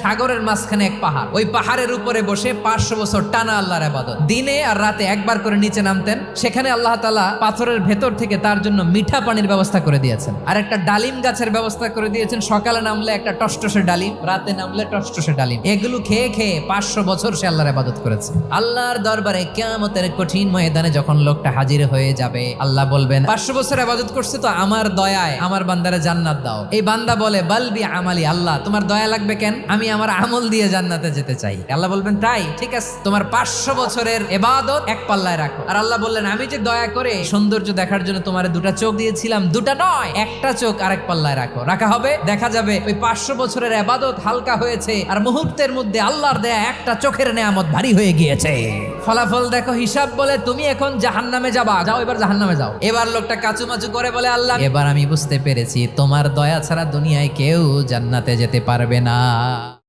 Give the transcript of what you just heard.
সাগরের মাঝখানে এক পাহাড়, ওই পাহাড়ের উপরে বসে 500 বছর টানা আল্লাহর ইবাদত। দিনে আর রাতে একবার করে নিচে নামতেন। সেখানে আল্লাহ তাআলা পাথরের ভেতর থেকে তার জন্য মিঠা পানির ব্যবস্থা করে দিয়েছেন, আর একটা ডালিম গাছের ব্যবস্থা করে দিয়েছেন। সকালে নামলে একটা টসটসে ডালিম, রাতে নামলে টসটসে ডালিম। এগুলো খেয়ে খেয়ে 500 বছর সে আল্লাহর ইবাদত করেছে। আল্লাহর দরবারে কিয়ামতের কঠিন ময়দানে যখন লোকটা হাজির হয়ে যাবে, আল্লাহ বলবেন 500 বছর ইবাদত করছে তো আমার দয়ায় আমার বান্দারে জান্নাত দাও। এই বান্দা বলে বালবি আমালি, আল্লাহ তোমার দয়া লাগবে কেন, আমি আমার আমল দিয়ে জান্নাতে যেতে চাই। আল্লাহ বলবেন তাই, ঠিক আছে, তোমার 500 বছরের ইবাদত এক পাল্লায় রাখো। আর আল্লাহ বললেন আমি যে দয়া করে সৌন্দর্য দেখার জন্য তোমার দুটা চোখ দিয়েছিলাম, দুটা নয় একটা চোখ আরেক পাল্লায় রাখো। রাখা হবে, দেখা যাবে ওই 500 বছরের ইবাদত হালকা হয়েছে, আর মুহূর্তের মধ্যে আল্লাহর দেয়া একটা চোখের নেয়ামত ভারী হয়ে গিয়েছে। ফলাফল দেখো, হিসাব বলে তুমি এখন জাহান্নামে যাবা, যাও এবার জাহান্নামে যাও। এবার লোকটা কাচুমাচু করে বলে আল্লাহ এবার আমি বুঝতে পেরেছি তোমার দয়া ছাড়া দুনিয়ায় কেউ জান্নাতে যেতে পারবে না।